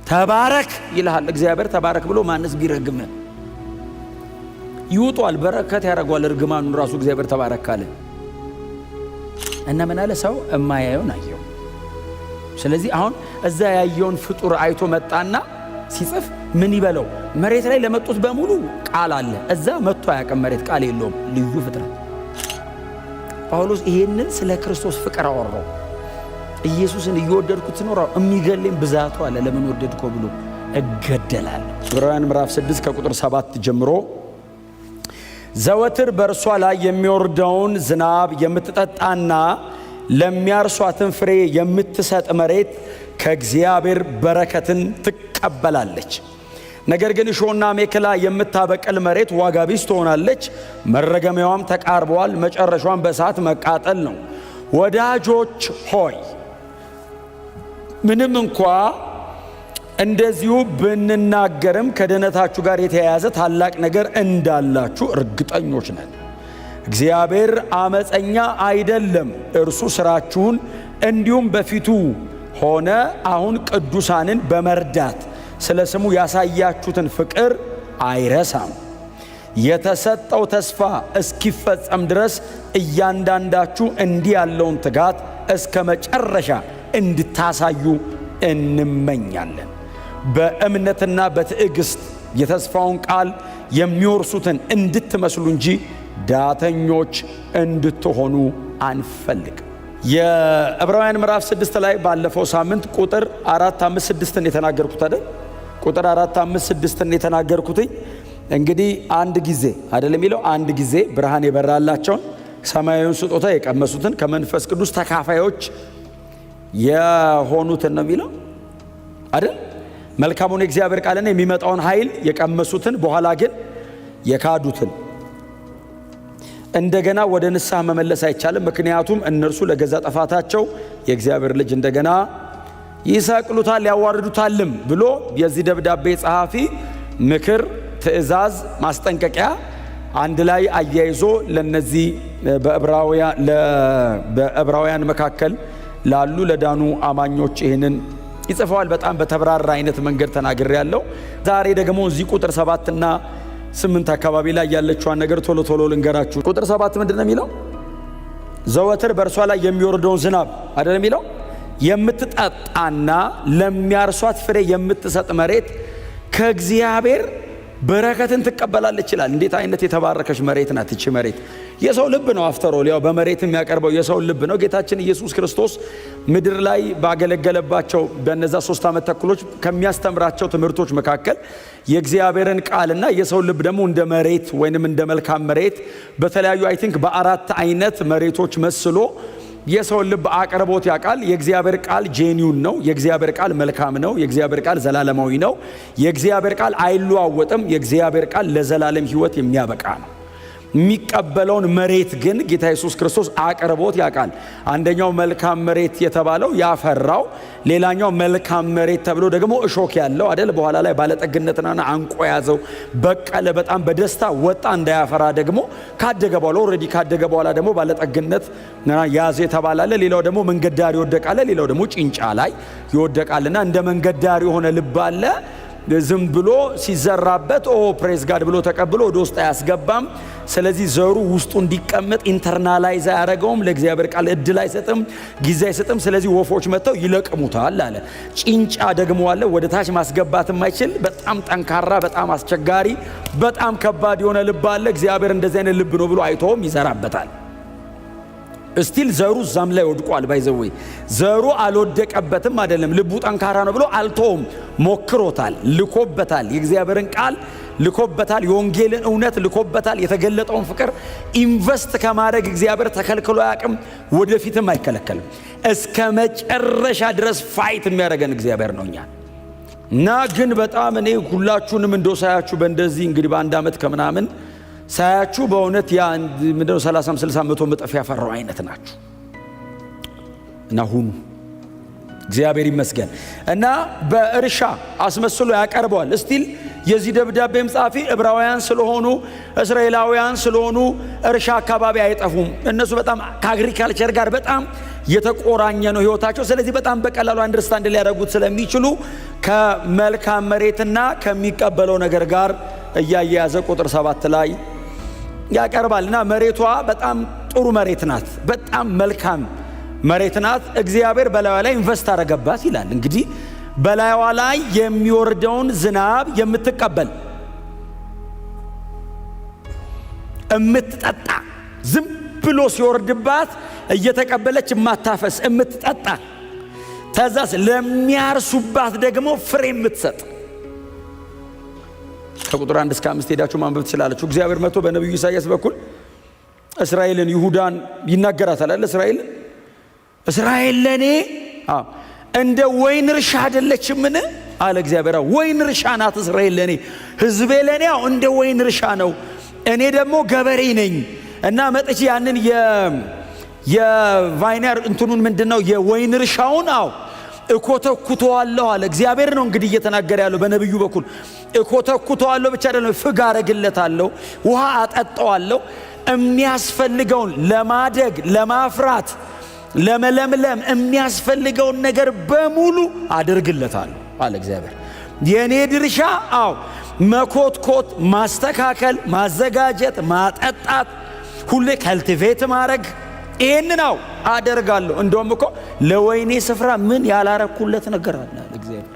ተባረክ ይልሃል እግዚአብሔር። ተባረክ ብሎ ማንስ ቢረግም ይውጧል፣ በረከት ያደርገዋል እርግማኑን ራሱ እግዚአብሔር ተባረክ ካለ እና ምን አለ ሰው እማያየውን አየው። ስለዚህ አሁን እዛ ያየውን ፍጡር አይቶ መጣና ሲጽፍ ምን ይበለው? መሬት ላይ ለመጡት በሙሉ ቃል አለ፣ እዛ መጥቶ አያውቅም። መሬት ቃል የለውም፣ ልዩ ፍጥረት። ጳውሎስ ይሄንን ስለ ክርስቶስ ፍቅር አወራው። ኢየሱስን እየወደድኩት ስኖራው የሚገለኝ ብዛቱ አለ። ለምን ወደድከው ብሎ እገደላለሁ። ዕብራውያን ምዕራፍ 6 ከቁጥር 7 ጀምሮ ዘወትር በእርሷ ላይ የሚወርደውን ዝናብ የምትጠጣና ለሚያርሷትን ፍሬ የምትሰጥ መሬት ከእግዚአብሔር በረከትን ትቀበላለች። ነገር ግን እሾህና አሜከላ የምታበቅል መሬት ዋጋ ቢስ ትሆናለች፣ መረገሚያዋም ተቃርቧል፣ መጨረሻዋም በእሳት መቃጠል ነው። ወዳጆች ሆይ ምንም እንኳ እንደዚሁ ብንናገርም ከድኅነታችሁ ጋር የተያያዘ ታላቅ ነገር እንዳላችሁ እርግጠኞች ነን። እግዚአብሔር አመፀኛ አይደለም፣ እርሱ ሥራችሁን እንዲሁም በፊቱ ሆነ አሁን ቅዱሳንን በመርዳት ስለ ስሙ ያሳያችሁትን ፍቅር አይረሳም። የተሰጠው ተስፋ እስኪፈጸም ድረስ እያንዳንዳችሁ እንዲህ ያለውን ትጋት እስከ መጨረሻ እንድታሳዩ እንመኛለን። በእምነትና በትዕግስት የተስፋውን ቃል የሚወርሱትን እንድትመስሉ እንጂ ዳተኞች እንድትሆኑ አንፈልግ። የዕብራውያን ምዕራፍ 6 ላይ ባለፈው ሳምንት ቁጥር 4፣ 5፣ 6 የተናገርኩት አይደል? ቁጥር 4፣ 5፣ 6 የተናገርኩት እንግዲህ አንድ ጊዜ አይደለም የሚለው አንድ ጊዜ ብርሃን የበራላቸውን ሰማያዊውን ስጦታ የቀመሱትን ከመንፈስ ቅዱስ ተካፋዮች የሆኑትን ነው የሚለው አይደል? መልካሙን የእግዚአብሔር ቃልና የሚመጣውን ኃይል የቀመሱትን በኋላ ግን የካዱትን እንደገና ወደ ንስሐ መመለስ አይቻልም። ምክንያቱም እነርሱ ለገዛ ጥፋታቸው የእግዚአብሔር ልጅ እንደገና ይሰቅሉታል ያዋርዱታልም ብሎ የዚህ ደብዳቤ ጸሐፊ ምክር፣ ትእዛዝ፣ ማስጠንቀቂያ አንድ ላይ አያይዞ ለነዚህ በዕብራውያን መካከል ላሉ ለዳኑ አማኞች ይህንን ይጽፈዋል። በጣም በተብራራ አይነት መንገድ ተናግሬ ያለው። ዛሬ ደግሞ እዚህ ቁጥር 7 እና 8 አካባቢ ላይ ያለችዋን ነገር ቶሎ ቶሎ ልንገራችሁ። ቁጥር 7 ምንድን ነው የሚለው? ዘወትር በእርሷ ላይ የሚወርደውን ዝናብ አይደለም የሚለው? የምትጠጣና ለሚያርሷት ፍሬ የምትሰጥ መሬት ከእግዚአብሔር በረከትን ትቀበላለች ይላል። እንዴት አይነት የተባረከች መሬት ናት እቺ መሬት! የሰው ልብ ነው አፍተሮል፣ ያው በመሬት የሚያቀርበው የሰው ልብ ነው። ጌታችን ኢየሱስ ክርስቶስ ምድር ላይ ባገለገለባቸው በነዛ 3 ዓመት ተኩሎች ከሚያስተምራቸው ትምህርቶች መካከል የእግዚአብሔርን ቃልና የሰው ልብ ደግሞ እንደ መሬት ወይንም እንደ መልካም መሬት በተለያዩ አይ ቲንክ በ4 አይነት መሬቶች መስሎ የሰው ልብ አቅርቦት ያውቃል። የእግዚአብሔር ቃል ጄኒውን ነው። የእግዚአብሔር ቃል መልካም ነው። የእግዚአብሔር ቃል ዘላለማዊ ነው። የእግዚአብሔር ቃል አይለዋወጥም። የእግዚአብሔር ቃል ለዘላለም ሕይወት የሚያበቃ ነው። የሚቀበለውን መሬት ግን ጌታ ኢየሱስ ክርስቶስ አቅርቦት ያውቃል። አንደኛው መልካም መሬት የተባለው ያፈራው፣ ሌላኛው መልካም መሬት ተብሎ ደግሞ እሾክ ያለው አይደል? በኋላ ላይ ባለጠግነትና አንቆ ያዘው በቀለ፣ በጣም በደስታ ወጣ እንዳያፈራ ደግሞ ካደገ በኋላ ኦልሬዲ ካደገ በኋላ ደግሞ ባለጠግነት ያዘ የተባላለ። ሌላው ደግሞ መንገድ ዳር ይወደቃል፣ ሌላው ደግሞ ጭንጫ ላይ ይወደቃልና እንደ መንገድ ዳር የሆነ ልብ አለ። ዝም ብሎ ሲዘራበት ፕሬዝ ጋድ ብሎ ተቀብሎ ወደ ውስጥ አያስገባም። ስለዚህ ዘሩ ውስጡ እንዲቀመጥ ኢንተርናላይዝ አያደርገውም። ለእግዚአብሔር ቃል እድል አይሰጥም፣ ጊዜ አይሰጥም። ስለዚህ ወፎች መጥተው ይለቅሙታል አለ። ጭንጫ ደግሞ አለ፣ ወደ ታች ማስገባት የማይችል በጣም ጠንካራ፣ በጣም አስቸጋሪ፣ በጣም ከባድ የሆነ ልብ አለ። እግዚአብሔር እንደዚህ አይነት ልብ ነው ብሎ አይተውም፣ ይዘራበታል። እስቲል ዘሩ ዛም ላይ ወድቋል። ባይዘወይ ዘሩ አልወደቀበትም አይደለም፣ ልቡ ጠንካራ ነው ብሎ አልተውም፣ ሞክሮታል፣ ልኮበታል። የእግዚአብሔርን ቃል ልኮበታል፣ የወንጌልን እውነት ልኮበታል። የተገለጠውን ፍቅር ኢንቨስት ከማድረግ እግዚአብሔር ተከልክሎ አያውቅም፣ ወደፊትም አይከለከልም። እስከ መጨረሻ ድረስ ፋይት የሚያደርገን እግዚአብሔር ነው እኛ እና ግን በጣም እኔ ሁላችሁንም እንደሳያችሁ በእንደዚህ እንግዲህ በአንድ ዓመት ከምናምን ሳያችሁ በእውነት ያ ምንድነው 30 60 100 እጥፍ ያፈራው አይነት ናችሁ እና ሁኑ። እግዚአብሔር ይመስገን። እና በእርሻ አስመስሎ ያቀርበዋል። እስቲል የዚህ ደብዳቤም ጻፊ ዕብራውያን ስለሆኑ እስራኤላውያን ስለሆኑ እርሻ አካባቢ አይጠፉም። እነሱ በጣም ከአግሪካልቸር ጋር በጣም የተቆራኘ ነው ህይወታቸው። ስለዚህ በጣም በቀላሉ አንደርስታንድ ሊያደርጉት ስለሚችሉ ከመልካም መሬትና ከሚቀበለው ነገር ጋር እያያዘ ቁጥር 7 ላይ ያቀርባልና መሬቷ በጣም ጥሩ መሬት ናት፣ በጣም መልካም መሬት ናት። እግዚአብሔር በላይዋ ላይ ኢንቨስት አደረገባት ይላል። እንግዲህ በላይዋ ላይ የሚወርደውን ዝናብ የምትቀበል እምትጠጣ፣ ዝም ብሎ ሲወርድባት እየተቀበለች የማታፈስ እምትጠጣ፣ ተዛስ ለሚያርሱባት ደግሞ ፍሬ የምትሰጥ። ከቁጥር 1 እስከ 5 ሄዳችሁ ማንበብ ትችላላችሁ። እግዚአብሔር መጥቶ በነቢዩ ኢሳይያስ በኩል እስራኤልን ይሁዳን ይናገራታል። እስራኤል ለኔ እንደ ወይን እርሻ አይደለችምን አለ እግዚአብሔር። ወይን እርሻ ናት እስራኤል ለኔ፣ ህዝቤ ለኔ እንደ ወይን እርሻ ነው። እኔ ደግሞ ገበሬ ነኝ እና መጥቼ ያንን የቫይነር እንትኑን ምንድነው የወይን እርሻውን እኮተኩተዋለሁ አለ እግዚአብሔር። ነው እንግዲህ እየተናገረ ያለው በነብዩ በኩል። እኮተኩተዋለሁ ብቻ አይደለም፣ ፍግ አረግለታለሁ፣ ውሃ አጠጣዋለሁ፣ የሚያስፈልገውን ለማደግ ለማፍራት ለመለምለም የሚያስፈልገውን ነገር በሙሉ አድርግለታለሁ አለ እግዚአብሔር። የኔ ድርሻ መኮትኮት፣ ማስተካከል፣ ማዘጋጀት፣ ማጠጣት፣ ሁሌ ካልቲቬት ማድረግ፣ ይሄንን አደርጋለሁ። እንደውም እኮ ለወይኔ ስፍራ ምን ያላረኩለት ነገር አለ እግዚአብሔር።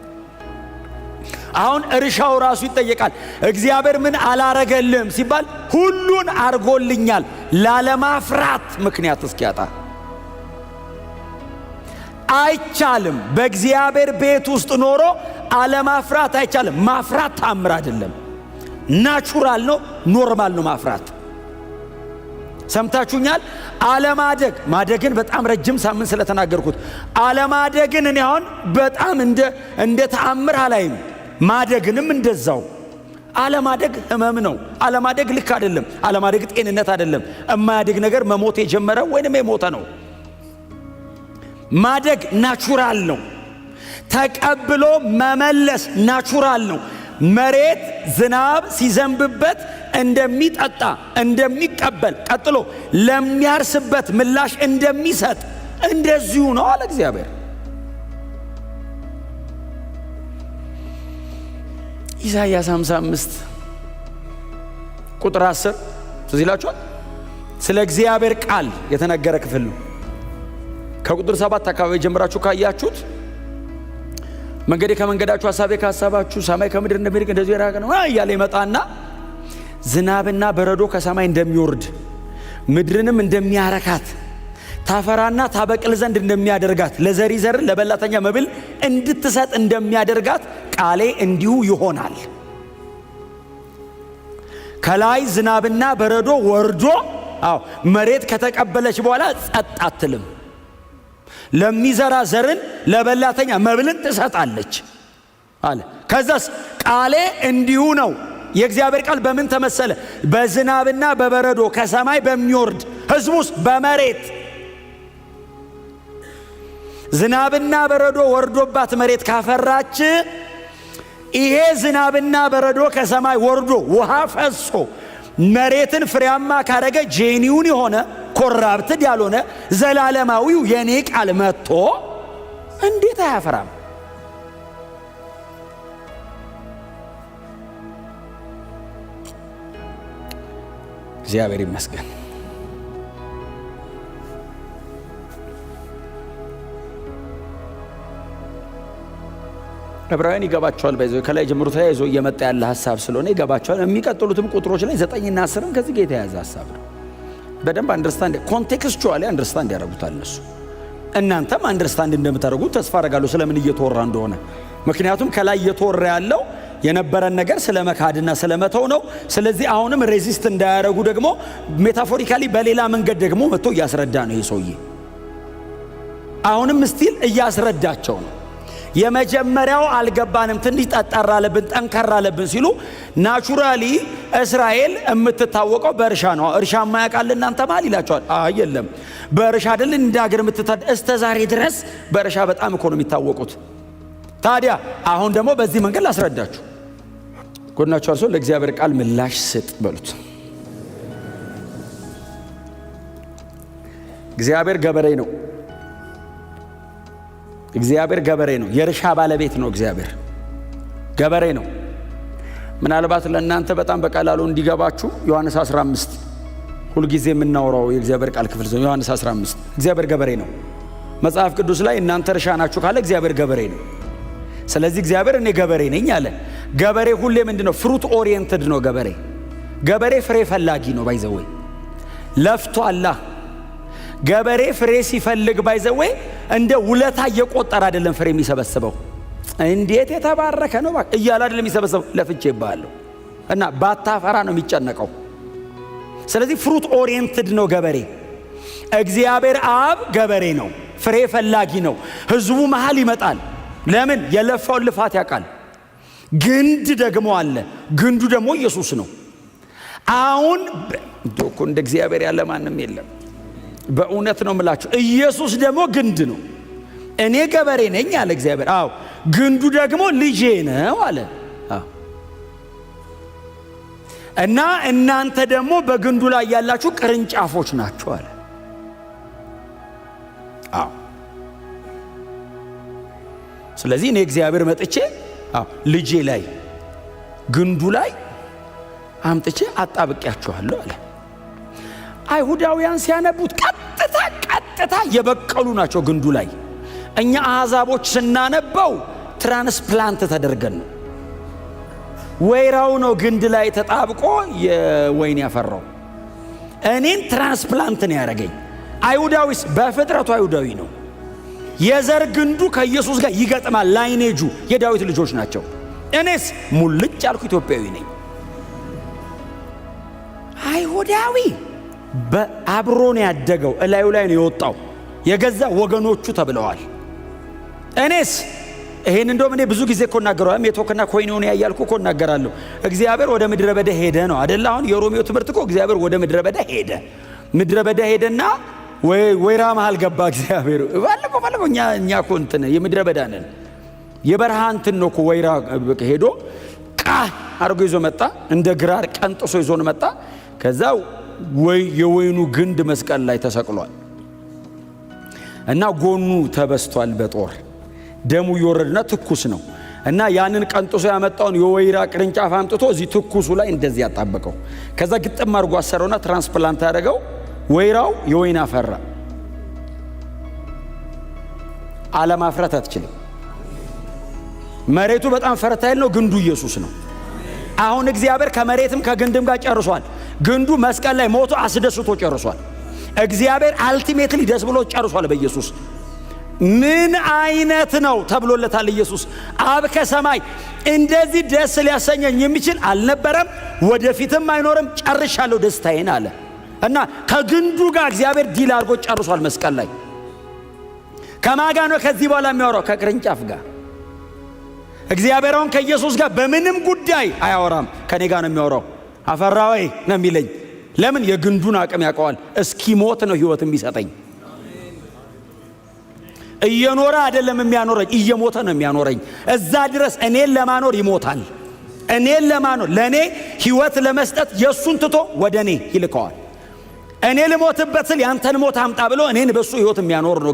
አሁን እርሻው ራሱ ይጠየቃል። እግዚአብሔር ምን አላረገልም ሲባል ሁሉን አርጎልኛል፣ ላለማፍራት ምክንያት እስኪያጣ። አይቻልም። በእግዚአብሔር ቤት ውስጥ ኖሮ አለማፍራት አይቻልም። ማፍራት ታምር አይደለም፣ ናቹራል ነው፣ ኖርማል ነው ማፍራት። ሰምታችሁኛል። አለማደግ ማደግን በጣም ረጅም ሳምንት ስለተናገርኩት አለማደግን እኔ አሁን በጣም እንደ ተአምር አላይም። ማደግንም እንደዛው። አለማደግ ህመም ነው። አለማደግ ልክ አይደለም። አለማደግ ጤንነት አይደለም። የማያደግ ነገር መሞት የጀመረ ወይንም የሞተ ነው። ማደግ ናቹራል ነው። ተቀብሎ መመለስ ናቹራል ነው። መሬት ዝናብ ሲዘንብበት እንደሚጠጣ እንደሚቀበል፣ ቀጥሎ ለሚያርስበት ምላሽ እንደሚሰጥ እንደዚሁ ነው አለ እግዚአብሔር። ኢሳይያስ 55 ቁጥር 10 ትዝ ይላችኋል። ስለ እግዚአብሔር ቃል የተነገረ ክፍል ነው። ከቁጥር 7 አካባቢ ጀምራችሁ ካያችሁት መንገዴ ከመንገዳችሁ፣ ሐሳቤ ከሐሳባችሁ፣ ሰማይ ከምድር እንደሚርቅ እንደዚህ የራቀ ነው እያለ ይመጣና ዝናብና በረዶ ከሰማይ እንደሚወርድ ምድርንም እንደሚያረካት ታፈራና ታበቅል ዘንድ እንደሚያደርጋት ለዘሪ ዘርን ለበላተኛ መብል እንድትሰጥ እንደሚያደርጋት ቃሌ እንዲሁ ይሆናል። ከላይ ዝናብና በረዶ ወርዶ መሬት ከተቀበለች በኋላ ጸጥ አትልም። ለሚዘራ ዘርን ለበላተኛ መብልን ትሰጣለች አለ። ከዛስ ቃሌ እንዲሁ ነው። የእግዚአብሔር ቃል በምን ተመሰለ? በዝናብና በበረዶ ከሰማይ በሚወርድ ሕዝቡስ በመሬት ዝናብና በረዶ ወርዶባት መሬት ካፈራች፣ ይሄ ዝናብና በረዶ ከሰማይ ወርዶ ውሃ ፈሶ መሬትን ፍሬያማ ካረገ፣ ጄኒውን የሆነ ኮራፕትድ ያልሆነ ዘላለማዊው የኔ ቃል መጥቶ እንዴት አያፈራም? እግዚአብሔር ይመስገን። ዕብራውያን ይገባቸዋል። ባይዘው ከላይ ጀምሮ ተያይዞ እየመጣ ያለ ሐሳብ ስለሆነ ይገባቸዋል። የሚቀጥሉትም ቁጥሮች ላይ 9 እና 10 ከዚህ ጋር የተያያዘ ሐሳብ ነው። በደንብ አንደርስታንድ ኮንቴክስቹዋሊ አንደርስታንድ ያደርጉታል እነሱ። እናንተም አንደርስታንድ እንደምታደርጉት ተስፋ አደርጋለሁ ስለምን እየተወራ እንደሆነ። ምክንያቱም ከላይ እየተወራ ያለው የነበረን ነገር ስለ መካድና ስለ መተው ነው። ስለዚህ አሁንም ሬዚስት እንዳያደርጉ ደግሞ ሜታፎሪካሊ በሌላ መንገድ ደግሞ መጥቶ እያስረዳ ነው ይሄ ሰውዬ። አሁንም ስቲል እያስረዳቸው ነው። የመጀመሪያው አልገባንም፣ ትንሽ ጠጠር አለብን፣ ጠንከር አለብን ሲሉ ናቹራሊ እስራኤል የምትታወቀው በእርሻ ነው። እርሻ ማያውቃል እናንተ ማል ይላቸዋል። የለም በእርሻ አይደል እንዳገር የምትታደ እስከ ዛሬ ድረስ በእርሻ በጣም እኮ ነው የሚታወቁት። ታዲያ አሁን ደግሞ በዚህ መንገድ ላስረዳችሁ። ጎናችሁ አርሶ ለእግዚአብሔር ቃል ምላሽ ስጥ በሉት። እግዚአብሔር ገበሬ ነው። እግዚአብሔር ገበሬ ነው። የእርሻ ባለቤት ነው። እግዚአብሔር ገበሬ ነው። ምናልባት ለእናንተ በጣም በቀላሉ እንዲገባችሁ ዮሐንስ 15 ሁልጊዜ የምናወራው የእግዚአብሔር ቃል ክፍል ነው። ዮሐንስ 15 እግዚአብሔር ገበሬ ነው። መጽሐፍ ቅዱስ ላይ እናንተ እርሻ ናችሁ ካለ እግዚአብሔር ገበሬ ነው። ስለዚህ እግዚአብሔር እኔ ገበሬ ነኝ አለ። ገበሬ ሁሌ ምንድነው? ፍሩት ኦሪየንትድ ነው። ገበሬ ፍሬ ፈላጊ ነው። ባይዘወይ ለፍቶ አላ ገበሬ ፍሬ ሲፈልግ ባይዘወይ እንደ ውለታ እየቆጠረ አይደለም ፍሬ የሚሰበስበው። እንዴት የተባረከ ነው እያለ አይደለም የሚሰበስበው። ለፍቼ ይባላል እና ባታፈራ ነው የሚጨነቀው። ስለዚህ ፍሩት ኦሪየንትድ ነው ገበሬ። እግዚአብሔር አብ ገበሬ ነው፣ ፍሬ ፈላጊ ነው። ህዝቡ መሃል ይመጣል። ለምን? የለፋውን ልፋት ያውቃል። ግንድ ደግሞ አለ። ግንዱ ደግሞ ኢየሱስ ነው። አሁን እኮ እንደ እግዚአብሔር ያለ ማንም የለም። በእውነት ነው የምላችሁ። ኢየሱስ ደግሞ ግንድ ነው። እኔ ገበሬ ነኝ አለ እግዚአብሔር። አዎ ግንዱ ደግሞ ልጄ ነው አለ። እና እናንተ ደግሞ በግንዱ ላይ ያላችሁ ቅርንጫፎች ናችሁ አለ። አዎ ስለዚህ እኔ እግዚአብሔር መጥቼ ልጄ ላይ ግንዱ ላይ አምጥቼ አጣብቂያችኋለሁ አለ። አይሁዳውያን ሲያነቡት ቀጥታ የበቀሉ ናቸው ግንዱ ላይ። እኛ አሕዛቦች ስናነበው ትራንስፕላንት ተደርገን ነው። ወይራው ነው ግንድ ላይ ተጣብቆ የወይን ያፈራው። እኔን ትራንስፕላንት ነው ያደረገኝ። አይሁዳዊስ በፍጥረቱ አይሁዳዊ ነው። የዘር ግንዱ ከኢየሱስ ጋር ይገጥማል። ላይኔጁ የዳዊት ልጆች ናቸው። እኔስ ሙልጭ ያልኩ ኢትዮጵያዊ ነኝ። አይሁዳዊ በአብሮን ያደገው እላዩ ላይ ነው የወጣው። የገዛ ወገኖቹ ተብለዋል። እኔስ ይሄን እንደውም እኔ ብዙ ጊዜ እኮ እናገራለሁ። ሜቶክና ኮይኖን ያያልኩ እኮ እናገራለሁ። እግዚአብሔር ወደ ምድረ በዳ ሄደ ነው አይደል? አሁን የሮሜው ትምህርት እኮ እግዚአብሔር ወደ ምድረ በዳ ሄደ። ምድረ በዳ ሄደና ወይራ መሃል ገባ እግዚአብሔር። ባለፈው እኛ እኮ እንትን የምድረ በዳ ነን። የበረሃ እንትን ነው እኮ ወይራ ሄዶ አርጎ ይዞ መጣ። እንደ ግራር ቀንጥሶ ይዞን መጣ። ከዛ የወይኑ ግንድ መስቀል ላይ ተሰቅሏል እና ጎኑ ተበስቷል በጦር ደሙ ይወረድና ትኩስ ነው እና ያንን ቀንጥሶ ያመጣውን የወይራ ቅርንጫፍ አምጥቶ እዚህ ትኩሱ ላይ እንደዚህ ያጣበቀው። ከዛ ግጥም አድርጎ አሰረውና ትራንስፕላንት ያደረገው። ወይራው የወይን አፈራ። አለማፍራት አትችልም። መሬቱ በጣም ፈርታይል ነው። ግንዱ ኢየሱስ ነው። አሁን እግዚአብሔር ከመሬትም ከግንድም ጋር ጨርሷል። ግንዱ መስቀል ላይ ሞቶ አስደስቶ ጨርሷል። እግዚአብሔር አልቲሜትሊ ደስ ብሎ ጨርሷል በኢየሱስ። ምን አይነት ነው ተብሎለታል ኢየሱስ። አብ ከሰማይ እንደዚህ ደስ ሊያሰኘኝ የሚችል አልነበረም፣ ወደፊትም አይኖርም፣ ጨርሻለሁ ደስታዬን አለ እና ከግንዱ ጋር እግዚአብሔር ዲል አድርጎ ጨርሷል መስቀል ላይ። ከማጋ ነው ከዚህ በኋላ የሚያወራው? ከቅርንጫፍ ጋር። እግዚአብሔር አሁን ከኢየሱስ ጋር በምንም ጉዳይ አያወራም፣ ከኔ ጋር ነው የሚያወራው። አፈራ ወይ ነው የሚለኝ። ለምን? የግንዱን አቅም ያውቀዋል። እስኪሞት ነው ህይወት የሚሰጠኝ። እየኖረ አይደለም የሚያኖረኝ፣ እየሞተ ነው የሚያኖረኝ። እዛ ድረስ እኔን ለማኖር ይሞታል። እኔን ለማኖር ለኔ ህይወት ለመስጠት የሱን ትቶ ወደ እኔ ይልከዋል። እኔ ልሞትበት ስል ያንተን ሞት አምጣ ብሎ እኔን በሱ ህይወት የሚያኖር ነው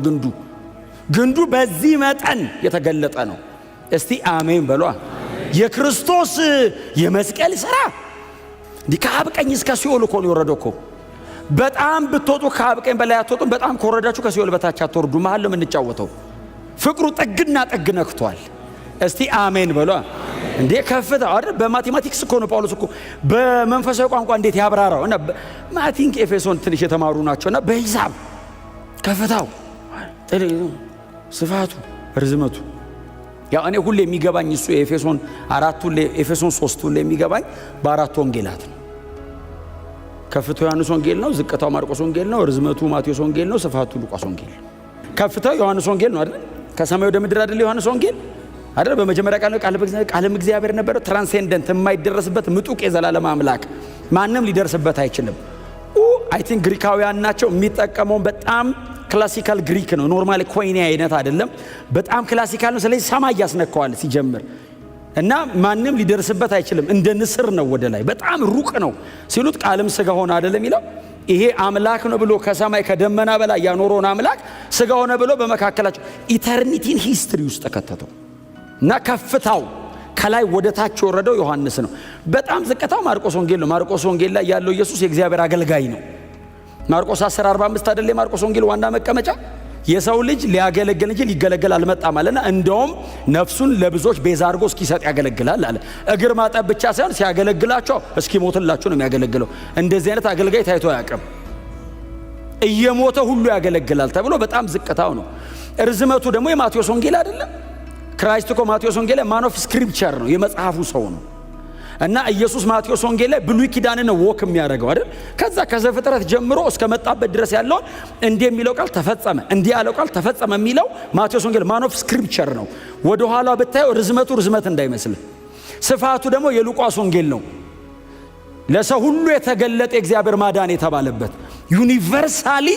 ግንዱ በዚህ መጠን የተገለጠ ነው። እስቲ አሜን በሏ። የክርስቶስ የመስቀል ሥራ እንዲህ ከአብ ቀኝ እስከ ሲኦል እኮ ነው የወረደው እኮ። በጣም ብትወጡ ከአብ ቀኝ በላይ አትወጡም። በጣም ከወረዳችሁ ከሲኦል በታች አትወርዱ። መሃል ነው የምንጫወተው። ፍቅሩ ጥግና ጥግ ነክቷል። እስቲ አሜን በሏ። እንዴ ከፍታ አይደል? በማቴማቲክስ እኮ ነው ጳውሎስ እኮ በመንፈሳዊ ቋንቋ እንዴት ያብራራው እና ማቲንክ ኤፌሶን ትንሽ የተማሩ ናቸውና በሂሳብ ከፍታው፣ ስፋቱ፣ ርዝመቱ ያው እኔ ሁሌ የሚገባኝ እሱ የኤፌሶን 3 ሁሌ የሚገባኝ በአራት ወንጌላት ነው። ከፍታው ዮሐንስ ወንጌል ነው፣ ዝቅታው ማርቆስ ወንጌል ነው፣ ርዝመቱ ማቴዎስ ወንጌል ነው፣ ስፋቱ ሉቃስ ወንጌል ነው። ከፍታው ዮሐንስ ወንጌል ነው አይደል? ከሰማይ ወደ ምድር አይደል ዮሐንስ ወንጌል አይደል? በመጀመሪያ ቃልም እግዚአብሔር ነበር። ትራንሴንደንት የማይደረስበት ምጡቅ የዘላለም አምላክ ማንም ሊደርስበት አይችልም። አይ ቲንክ ግሪካውያን ናቸው የሚጠቀመው። በጣም ክላሲካል ግሪክ ነው። ኖርማሊ ኮይኒ አይነት አይደለም። በጣም ክላሲካል ነው። ስለዚህ ሰማይ ያስነካዋል ሲጀምር እና ማንም ሊደርስበት አይችልም። እንደ ንስር ነው ወደ ላይ በጣም ሩቅ ነው ሲሉት ቃልም ሥጋ ሆነ አይደለም ይለው። ይሄ አምላክ ነው ብሎ ከሰማይ ከደመና በላይ ያኖረውን አምላክ ሥጋ ሆነ ብሎ በመካከላቸው ኢተርኒቲን ሂስትሪ ውስጥ ተከተተው እና ከፍታው ከላይ ወደ ታች ወረደው ዮሐንስ ነው። በጣም ዝቅታው ማርቆስ ወንጌል ነው። ማርቆስ ወንጌል ላይ ያለው ኢየሱስ የእግዚአብሔር አገልጋይ ነው። ማርቆስ 10:45 አይደለ ማርቆስ ወንጌል ዋና መቀመጫ። የሰው ልጅ ሊያገለግል እንጂ ሊገለገል አልመጣም አለና እንደውም ነፍሱን ለብዙዎች ቤዛ አድርጎ እስኪሰጥ ያገለግላል አለ። እግር ማጠብ ብቻ ሳይሆን ሲያገለግላቸው እስኪሞትላቸው ነው የሚያገለግለው። እንደዚህ አይነት አገልጋይ ታይቶ አያውቅም። እየሞተ ሁሉ ያገለግላል ተብሎ በጣም ዝቅታው ነው። ርዝመቱ ደግሞ የማቴዎስ ወንጌል አይደለም። ክራይስት እኮ ማቴዎስ ወንጌል ላይ ማን ኦፍ ስክሪፕቸር ነው፣ የመጽሐፉ ሰው ነው። እና ኢየሱስ ማቴዎስ ወንጌል ላይ ብሉይ ኪዳንን ወክ የሚያደርገው አይደል? ከዛ ከዘፍጥረት ጀምሮ እስከ መጣበት ድረስ ያለውን እንዲህ የሚለው ቃል ተፈጸመ፣ እንዲህ ያለው ቃል ተፈጸመ የሚለው ማቴዎስ ወንጌል ማን ኦፍ ስክሪፕቸር ነው። ወደ ኋላ ብታየው ርዝመቱ ርዝመት እንዳይመስል፣ ስፋቱ ደግሞ የሉቃስ ወንጌል ነው። ለሰው ሁሉ የተገለጠ የእግዚአብሔር ማዳን የተባለበት ዩኒቨርሳሊ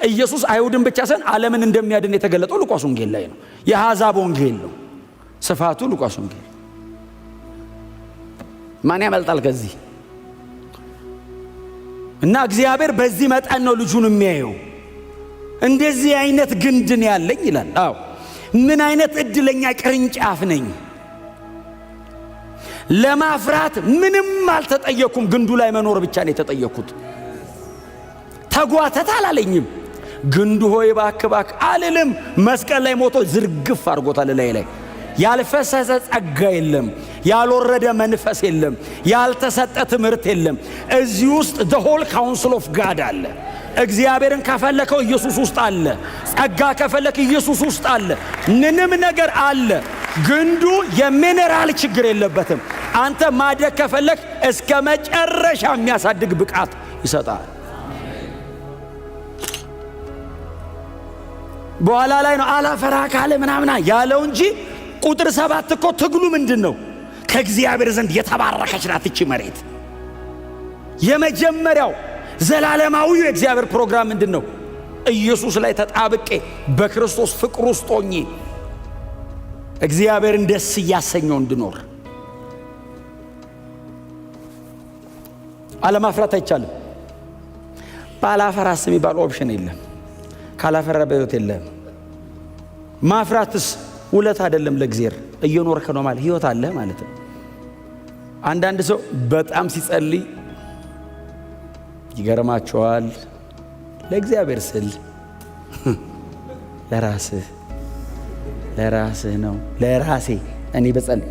ኢየሱስ አይሁድን ብቻ ሳይሆን ዓለምን እንደሚያድን የተገለጠው ሉቃስ ወንጌል ላይ ነው። የአሕዛብ ወንጌል ነው ስፋቱ ሉቃስ ወንጌል። ማን ያመልጣል ከዚህ? እና እግዚአብሔር በዚህ መጠን ነው ልጁን የሚያየው። እንደዚህ አይነት ግንድን ያለኝ ይላል። አዎ ምን አይነት እድለኛ ቅርንጫፍ ነኝ። ለማፍራት ምንም አልተጠየኩም፣ ግንዱ ላይ መኖር ብቻ ነው የተጠየኩት። ተጓተት አላለኝም። ግንዱ ሆይ እባክህ እባክህ አልልም። መስቀል ላይ ሞቶ ዝርግፍ አድርጎታል ላይ ያልፈሰሰ ጸጋ የለም፣ ያልወረደ መንፈስ የለም፣ ያልተሰጠ ትምህርት የለም። እዚህ ውስጥ the whole counsel of God አለ። እግዚአብሔርን ከፈለከው ኢየሱስ ውስጥ አለ። ጸጋ ከፈለክ ኢየሱስ ውስጥ አለ። ምንም ነገር አለ። ግንዱ የሚነራል ችግር የለበትም። አንተ ማደግ ከፈለክ እስከ መጨረሻ የሚያሳድግ ብቃት ይሰጣል። በኋላ ላይ ነው አላፈራ ካለ ምናምና ያለው እንጂ ቁጥር 7 እኮ ትግሉ ምንድን ነው? ከእግዚአብሔር ዘንድ የተባረከች ናት እቺ መሬት። የመጀመሪያው ዘላለማዊው የእግዚአብሔር ፕሮግራም ምንድን ነው? ኢየሱስ ላይ ተጣብቄ በክርስቶስ ፍቅር ውስጥ ሆኜ እግዚአብሔርን ደስ እያሰኘው እንድኖር። አለማፍራት አይቻልም። ባላፈራስ የሚባል ኦፕሽን የለም። ካላፈራ በሕይወት የለም። ማፍራትስ ውለት አይደለም ለእግዚአብሔር። እየኖርክ ነው ማለት ሕይወት አለ ማለት ነው። አንዳንድ ሰው በጣም ሲጸልይ ይገርማቸዋል። ለእግዚአብሔር ስል ለራስህ ነው። ለራሴ እኔ በጸልይ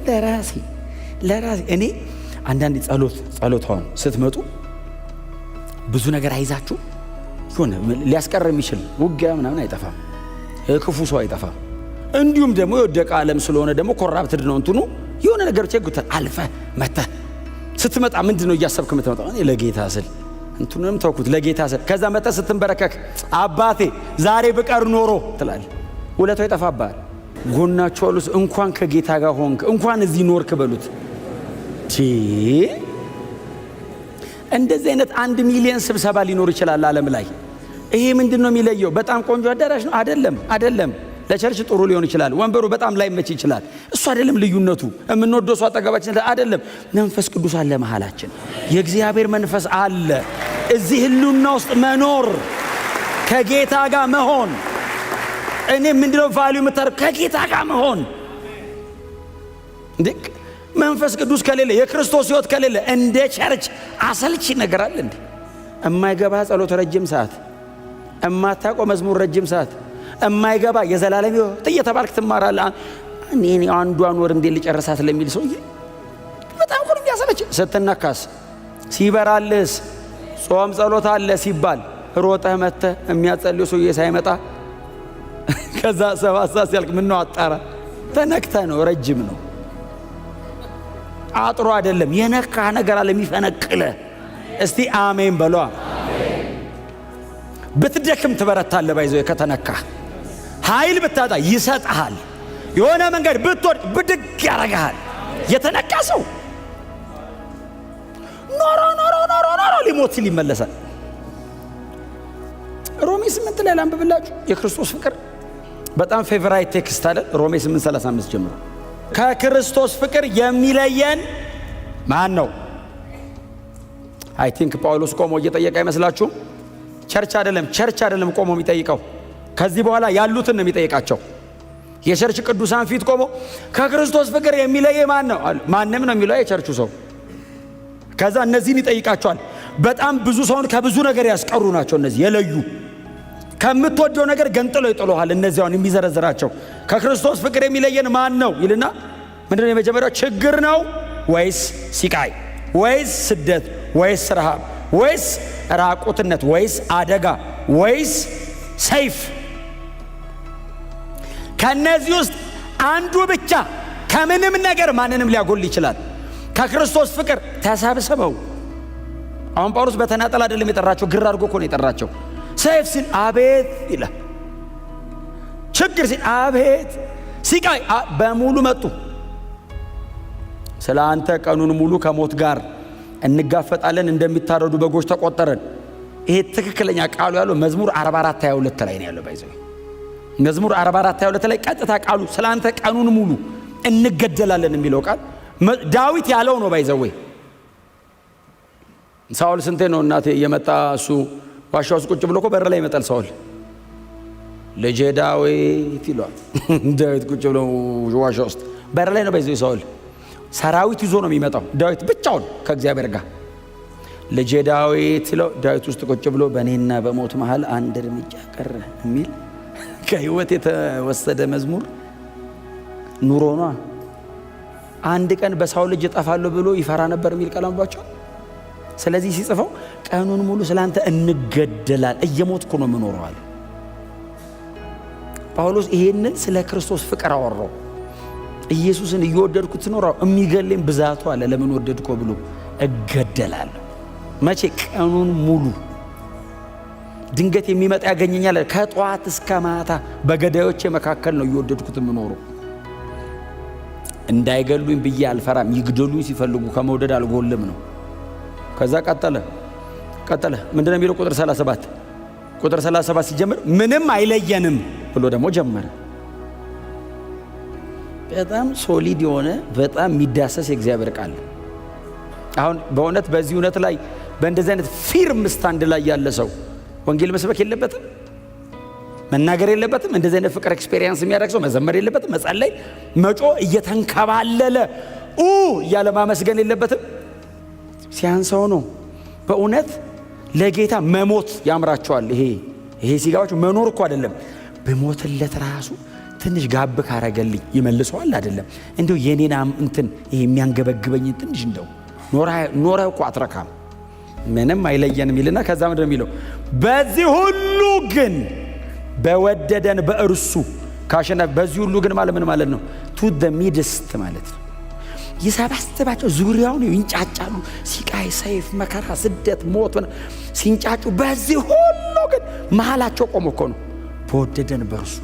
ለራሴ እኔ አንዳንድ ጸሎታውን ስትመጡ ብዙ ነገር አይዛችሁ ሆነ ሊያስቀር የሚችል ውጊያ ምናምን አይጠፋም። ክፉ ሰው አይጠፋም። እንዲሁም ደግሞ የወደቀ ዓለም ስለሆነ ደግሞ ኮራፕትድ ነው እንትኑ የሆነ ነገር ቸግተ አልፈ መተ ስትመጣ ምንድነው እያሰብክ የምትመጣው? እኔ ለጌታ ስል እንትኑንም ተውኩት ለጌታ ስል። ከዛ መተ ስትንበረከክ አባቴ ዛሬ ብቀር ኖሮ ትላለህ። ውለታው ይጠፋብሃል። ጎናችሁ አሉስ እንኳን ከጌታ ጋር ሆንክ እንኳን እዚህ ኖርክ በሉት። እንደዚህ አይነት 1 ሚሊዮን ስብሰባ ሊኖር ይችላል ዓለም ላይ። ይሄ ምንድነው የሚለየው? በጣም ቆንጆ አዳራሽ ነው አይደለም። ለቸርች ጥሩ ሊሆን ይችላል። ወንበሩ በጣም ላይመች ይችላል። እሱ አይደለም ልዩነቱ። የምንወደው ሰው አጠገባችን አይደለም። መንፈስ ቅዱስ አለ መሃላችን። የእግዚአብሔር መንፈስ አለ። እዚህ ህልውና ውስጥ መኖር፣ ከጌታ ጋር መሆን። እኔ ምንድነው ቫልዩ የምታረው? ከጌታ ጋር መሆን። እንዴ መንፈስ ቅዱስ ከሌለ የክርስቶስ ሕይወት ከሌለ እንደ ቸርች አሰልቺ ነገር አለ እንዴ? እማይገባ ጸሎት ረጅም ሰዓት፣ እማታውቀው መዝሙር ረጅም ሰዓት፣ እማይገባ የዘላለም ሕይወት እየተባልክ ትማራለህ። እኔ አንዷን ወር እንዴ ልጨርሳት ለሚል ሰውዬ በጣም ሁሉ የሚያሰለች። ስትነካስ ሲበራልስ ጾም ጸሎት አለ ሲባል ሮጠህ መተህ የሚያጸልዩ ሰውዬ ሳይመጣ ከዛ 7 ሰዓት ሲያልቅ ምን ነው አጣራ ተነክተህ ነው። ረጅም ነው አጥሮ አይደለም። የነካ ነገር አለ የሚፈነቅለ። እስቲ አሜን በሏ። ብትደክም ትበረታለህ። ባይዘው ከተነካ ኃይል ብታጣ ይሰጥሃል። የሆነ መንገድ ብትወድ ብድግ ያረጋል። የተነካ ሰው ኖሮ ሊሞት ሲል ይመለሳል። ሮሜ 8 ላይ ላንብብላችሁ። የክርስቶስ ፍቅር በጣም ፌቨራይት ቴክስት አለ። ሮሜ 8:35 ጀምሮ ከክርስቶስ ፍቅር የሚለየን ማን ነው? አይ ቲንክ ጳውሎስ ቆሞ እየጠየቀ አይመስላችሁም? ቸርች አይደለም ቆሞ የሚጠይቀው። ከዚህ በኋላ ያሉትን ነው የሚጠይቃቸው። የቸርች ቅዱሳን ፊት ቆሞ ከክርስቶስ ፍቅር የሚለየ ማን ነው? ማንም ነው የሚለው የቸርቹ ሰው። ከዛ እነዚህን ይጠይቃቸዋል። በጣም ብዙ ሰውን ከብዙ ነገር ያስቀሩ ናቸው እነዚህ የለዩ። ከምትወደው ነገር ገንጥለው ይጥሉሃል። እነዚያውን የሚዘረዝራቸው ከክርስቶስ ፍቅር የሚለየን ማን ነው ይልና ምንድነው የመጀመሪያው? ችግር ነው ወይስ ሲቃይ ወይስ ስደት ወይስ ረሃብ ወይስ ራቁትነት ወይስ አደጋ ወይስ ሰይፍ? ከነዚህ ውስጥ አንዱ ብቻ ከምንም ነገር ማንንም ሊያጎል ይችላል። ከክርስቶስ ፍቅር ተሰብስበው። አሁን ጳውሎስ በተናጠል አይደለም የጠራቸው፣ ግር አድርጎ እኮ ነው የጠራቸው። ሰይፍ ሲል አቤት ይላል። ችግር ሲል አቤት፣ ሲቃይ በሙሉ መጡ። ስለ አንተ ቀኑን ሙሉ ከሞት ጋር እንጋፈጣለን፣ እንደሚታረዱ በጎች ተቆጠረን። ይሄ ትክክለኛ ቃሉ ያለው መዝሙር 44:22 ላይ ነው ያለው። ባይዘው መዝሙር 44:22 ላይ ቀጥታ ቃሉ ስለ አንተ ቀኑን ሙሉ እንገደላለን የሚለው ቃል ዳዊት ያለው ነው። ባይዘው ሳኦል ስንቴ ነው እናቴ እየመጣ እሱ ዋሻ ውስጥ ቁጭ ብሎ እኮ በር ላይ ይመጣል ሳኦል። ልጄ ዳዊት ይሏል። ዳዊት ቁጭ ብሎ ዋሻ ውስጥ በር ላይ ነው ባይዘው ሳኦል። ሰራዊት ይዞ ነው የሚመጣው፣ ዳዊት ብቻውን ከእግዚአብሔር ጋር። ልጄ ዳዊት ይለው ዳዊት ውስጥ ቁጭ ብሎ በእኔና በሞት መሃል አንድ እርምጃ ቀረ የሚል ከህይወት የተወሰደ መዝሙር ኑሮ ነው። አንድ ቀን በሳኦል ልጅ እጠፋለሁ ብሎ ይፈራ ነበር የሚል ቀለምባቸው። ስለዚህ ሲጽፈው ቀኑን ሙሉ ስላንተ እንገደላል፣ እየሞትኩ ነው የምኖረው አለ ጳውሎስ። ይሄንን ስለ ክርስቶስ ፍቅር አወራው። ኢየሱስን እየወደድኩት ትኖራው የሚገለኝ ብዛቱ አለ። ለምን ወደድኮ ብሎ እገደላለሁ። መቼ? ቀኑን ሙሉ። ድንገት የሚመጣ ያገኘኛል። ከጧት እስከ ማታ በገዳዮቼ መካከል ነው እየወደድኩት የምኖረው። እንዳይገሉኝ ብዬ አልፈራም፣ ይግደሉኝ ሲፈልጉ ከመውደድ አልጎልም ነው። ከዛ ቀጠለ ምንድነው የሚለው? ቁጥር 37 ሲጀምር ምንም አይለየንም ብሎ ደግሞ ጀመረ። በጣም ሶሊድ የሆነ በጣም የሚዳሰስ የእግዚአብሔር ቃል። አሁን በእውነት በዚህ እውነት ላይ በእንደዚህ አይነት ፊርም ስታንድ ላይ ያለ ሰው ወንጌል መስበክ የለበትም፣ መናገር የለበትም። እንደዚህ አይነት ፍቅር ኤክስፔሪየንስ የሚያደርግ ሰው መዘመር የለበትም፣ መጸለይ፣ መጮ እየተንከባለለ እያለ ማመስገን የለበትም። ሲያንሰው ነው በእውነት ለጌታ መሞት ያምራቸዋል። ይሄ ሲጋባቸው መኖር እኮ አይደለም፣ በሞትለት ራሱ ትንሽ ጋብ ካረገልኝ ይመልሰዋል አይደለም። እንደው የኔና እንትን ይሄ የሚያንገበግበኝ ትንሽ እንደው ኖራ እኮ አትረካም፣ ምንም አይለየንም ይልና ከዛ ምንድነው የሚለው? በዚህ ሁሉ ግን በወደደን በእርሱ ካሸነፍ። በዚህ ሁሉ ግን ማለት ምን ማለት ነው? ቱ ዘ ሚድስት ማለት ነው። ይሰባስባቸው ዙሪያውን ይንጫጫሉ። ሲቃይ፣ ሰይፍ፣ መከራ፣ ስደት፣ ሞት ሲንጫጩ፣ በዚህ ሁሉ ግን መሃላቸው ቆሞ እኮ ነው በወደደን በእርሱ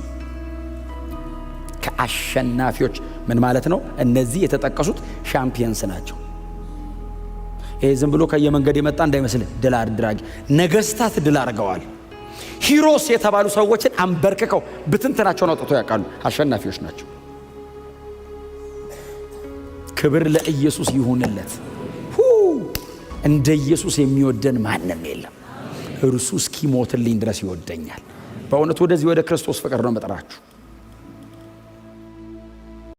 ከአሸናፊዎች። ምን ማለት ነው? እነዚህ የተጠቀሱት ሻምፒየንስ ናቸው። ይሄ ዝም ብሎ ከየመንገድ የመጣ እንዳይመስል፣ ድል አድራጊ ነገስታት ድል አድርገዋል። ሂሮስ የተባሉ ሰዎችን አንበርክከው ብትንትናቸውን አውጥተው ያውቃሉ። አሸናፊዎች ናቸው። ክብር ለኢየሱስ ይሁንለት። እንደ ኢየሱስ የሚወደን ማንም የለም። እርሱ እስኪሞትልኝ ድረስ ይወደኛል። በእውነት ወደዚህ ወደ ክርስቶስ ፍቅር ነው መጥራችሁ።